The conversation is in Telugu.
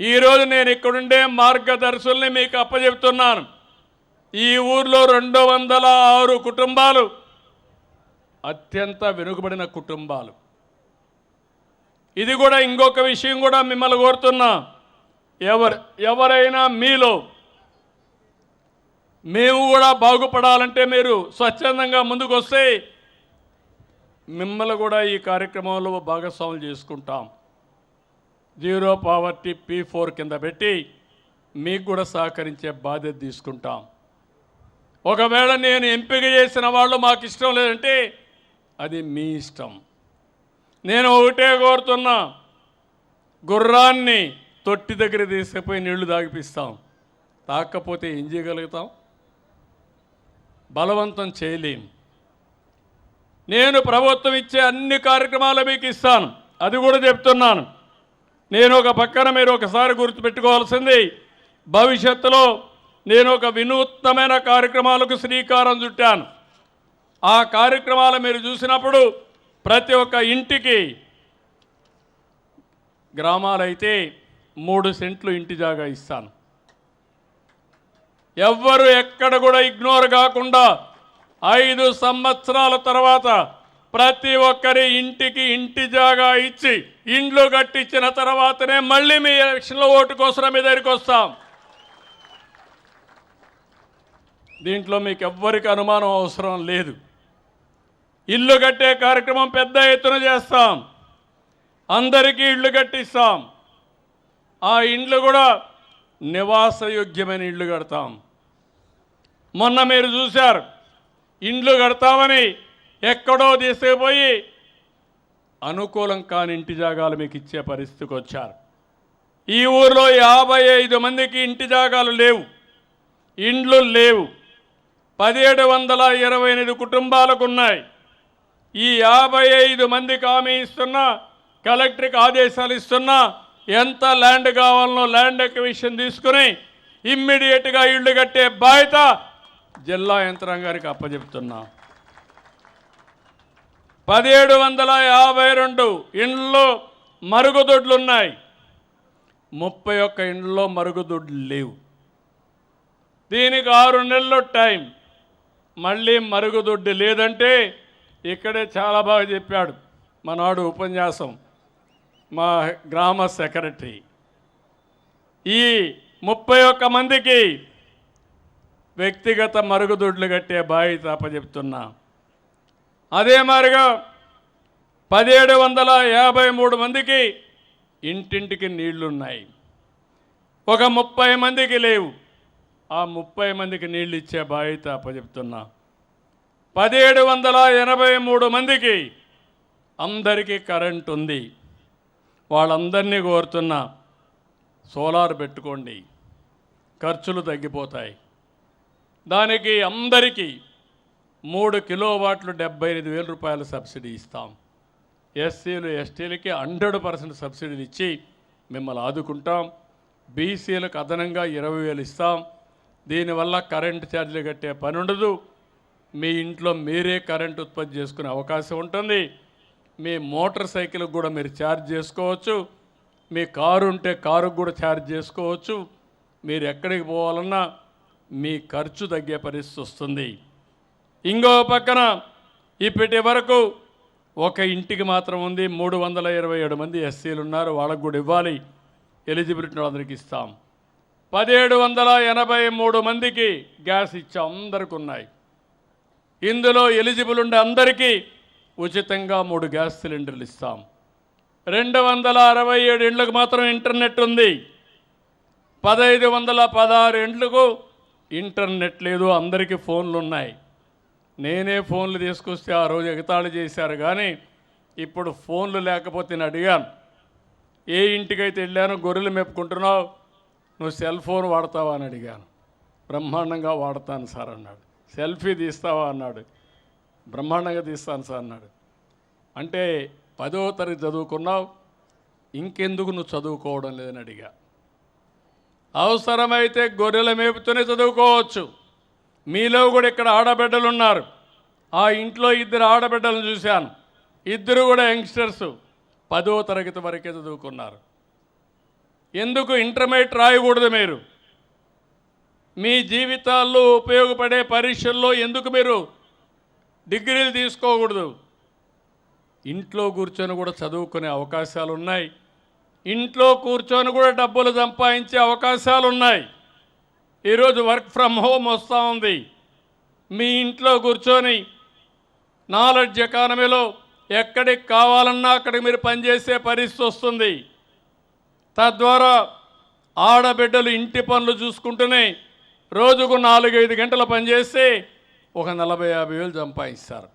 ఈరోజు నేను ఇక్కడుండే మార్గదర్శుల్ని మీకు అప్పచెప్తున్నాను. ఈ ఊర్లో 206 కుటుంబాలు అత్యంత వెనుకబడిన కుటుంబాలు. ఇది కూడా ఇంకొక విషయం కూడా మిమ్మల్ని కోరుతున్నా, ఎవరైనా మీలో మేము కూడా బాగుపడాలంటే మీరు స్వచ్ఛందంగా ముందుకు వస్తే మిమ్మల్ని కూడా ఈ కార్యక్రమంలో భాగస్వాములు చేసుకుంటాం. జీరో పావర్టీ P4 కింద పెట్టి మీకు కూడా సహకరించే బాధ్యత తీసుకుంటాం. ఒకవేళ నేను ఎంపిక చేసిన వాళ్ళు మాకు ఇష్టం లేదంటే అది మీ ఇష్టం. నేను ఒకటే కోరుతున్నా, గుర్రాన్ని తొట్టి దగ్గర తీసుకుపోయి నీళ్లు తాగిపిస్తాం, తాకపోతే ఏం చేయగలుగుతాం? బలవంతం చేయలేం. నేను ప్రభుత్వం ఇచ్చే అన్ని కార్యక్రమాలు మీకు ఇస్తాను, అది కూడా చెప్తున్నాను. నేను ఒక పక్కన మీరు ఒకసారి గుర్తుపెట్టుకోవాల్సింది, భవిష్యత్తులో నేను ఒక వినూత్నమైన కార్యక్రమాలకు శ్రీకారం చుట్టాను. ఆ కార్యక్రమాలు మీరు చూసినప్పుడు ప్రతి ఒక్క ఇంటికి, గ్రామాలైతే 3 సెంట్లు ఇంటి జాగా ఇస్తాను. ఎవ్వరు ఎక్కడ కూడా ఇగ్నోర్ కాకుండా 5 సంవత్సరాల తర్వాత ప్రతి ఒక్కరి ఇంటికి ఇంటి జాగా ఇచ్చి ఇండ్లు కట్టించిన తర్వాతనే మళ్ళీ మీ ఎలక్షన్లో ఓటు కోసం మీ దగ్గరికి వస్తాం. దీంట్లో మీకు ఎవ్వరికి అనుమానం అవసరం లేదు. ఇల్లు కట్టే కార్యక్రమం పెద్ద ఎత్తున చేస్తాం, అందరికీ ఇళ్ళు కట్టిస్తాం. ఆ ఇండ్లు కూడా నివాసయోగ్యమైన ఇళ్ళు కడతాం. మొన్న మీరు చూశారు, ఇండ్లు కడతామని ఎక్కడో తీసుకుపోయి అనుకూలం కాని ఇంటి జాగాలు మీకు ఇచ్చే పరిస్థితికి వచ్చారు. ఈ ఊరిలో 55 మందికి ఇంటి జాగాలు లేవు, ఇండ్లు లేవు. 1728 కుటుంబాలకు ఉన్నాయి. ఈ 55 మందికి హామీ ఇస్తున్నా, కలెక్టర్కి ఆదేశాలు ఇస్తున్నా, ఎంత ల్యాండ్ కావాలనో ల్యాండ్ ఎక్విజిషన్ తీసుకుని ఇమ్మీడియట్గా ఇళ్ళు కట్టే బాధ్యత జిల్లా యంత్రాంగానికి అప్పచెప్తున్నా. 1752 ఇండ్లలో మరుగుదొడ్లు ఉన్నాయి, 31 ఇండ్లలో మరుగుదొడ్లు లేవు. దీనికి 6 నెలలు టైం. మళ్ళీ మరుగుదొడ్డి లేదంటే ఇక్కడే చాలా బాగా చెప్పాడు మనాడు ఉపన్యాసం మా గ్రామ సెక్రటరీ. ఈ 31 మందికి వ్యక్తిగత మరుగుదొడ్లు కట్టే బాధ్యత అప్పచెప్తున్నా. అదే మాదిరిగా 1753 మందికి ఇంటింటికి నీళ్లున్నాయి, ఒక 30 మందికి లేవు. ఆ 30 మందికి నీళ్ళు ఇచ్చే బాధ్యత అప్పచెప్తున్నా. 1783 మందికి అందరికీ కరెంట్ ఉంది. వాళ్ళందరినీ కోరుతున్నా, సోలార్ పెట్టుకోండి, ఖర్చులు తగ్గిపోతాయి. దానికి అందరికీ 3 కిలోవాట్లు 75,000 రూపాయల సబ్సిడీ ఇస్తాం. ఎస్సీలు ఎస్టీలకి 100% సబ్సిడీలు ఇచ్చి మిమ్మల్ని ఆదుకుంటాం. బీసీలకు అదనంగా 20,000 ఇస్తాం. దీనివల్ల కరెంటు ఛార్జీలు కట్టే పని ఉండదు. మీ ఇంట్లో మీరే కరెంటు ఉత్పత్తి చేసుకునే అవకాశం ఉంటుంది. మీ మోటార్ సైకిల్కి కూడా మీరు ఛార్జ్ చేసుకోవచ్చు. మీ కారు ఉంటే కారుకు కూడా ఛార్జ్ చేసుకోవచ్చు. మీరు ఎక్కడికి పోవాలన్నా మీ ఖర్చు తగ్గే పరిస్థితి వస్తుంది. ఇంకో పక్కన ఇప్పటి వరకు ఒక ఇంటికి మాత్రం ఉంది, 327 మంది ఎస్సీలు ఉన్నారు, వాళ్ళకు కూడా ఇవ్వాలి. ఎలిజిబిలిటీ అందరికి ఇస్తాం. 1783 మందికి గ్యాస్ ఇచ్చాం, అందరికి ఉన్నాయి. ఇందులో ఎలిజిబుల్ ఉండే అందరికీ ఉచితంగా 3 గ్యాస్ సిలిండర్లు ఇస్తాం. 267 ఇండ్లకు మాత్రం ఇంటర్నెట్ ఉంది. 1516 ఇండ్లకు ఇంటర్నెట్ లేదు, అందరికీ ఫోన్లు ఉన్నాయి. నేనే ఫోన్లు తీసుకొస్తే ఆ రోజు ఎగతాళి చేశారు, కానీ ఇప్పుడు ఫోన్లు లేకపోతే నేను అడిగాను, ఏ ఇంటికైతే వెళ్ళాను గొర్రెలు మెప్పుకుంటున్నావు, నువ్వు సెల్ ఫోన్ వాడతావా అని అడిగాను. బ్రహ్మాండంగా వాడతాను సార్ అన్నాడు. సెల్ఫీ తీస్తావా అన్నాడు. బ్రహ్మాండంగా తీస్తాను సార్ అన్నాడు. అంటే 10వ తరగతి చదువుకున్నావు, ఇంకెందుకు నువ్వు చదువుకోవడం లేదని అడిగా. అవసరమైతే గొర్రెల మేపుతూనే చదువుకోవచ్చు. మీలో కూడా ఇక్కడ ఆడబిడ్డలు ఉన్నారు. ఆ ఇంట్లో 2 ఆడబిడ్డలను చూశాను. 2 కూడా యంగ్స్టర్స్, 10వ తరగతి వరకే చదువుకున్నారు. ఎందుకు ఇంటర్మీడియట్ రాయకూడదు? మీరు మీ జీవితాల్లో ఉపయోగపడే పరీక్షల్లో ఎందుకు మీరు డిగ్రీలు తీసుకోకూడదు? ఇంట్లో కూర్చొని కూడా చదువుకునే అవకాశాలు ఉన్నాయి. ఇంట్లో కూర్చొని కూడా డబ్బులు సంపాదించే అవకాశాలు ఉన్నాయి. ఈరోజు వర్క్ ఫ్రమ్ హోమ్ వస్తూ ఉంది. మీ ఇంట్లో కూర్చొని నాలెడ్జ్ ఎకానమీలో ఎక్కడికి కావాలన్నా అక్కడికి మీరు పనిచేసే పరిస్థితి వస్తుంది. తద్వారా ఆడబిడ్డలు ఇంటి పనులు చూసుకుంటూనే రోజుకు 4-5 గంటలు పనిచేస్తే ఒక 40-50 వేలు సంపాదిస్తారు.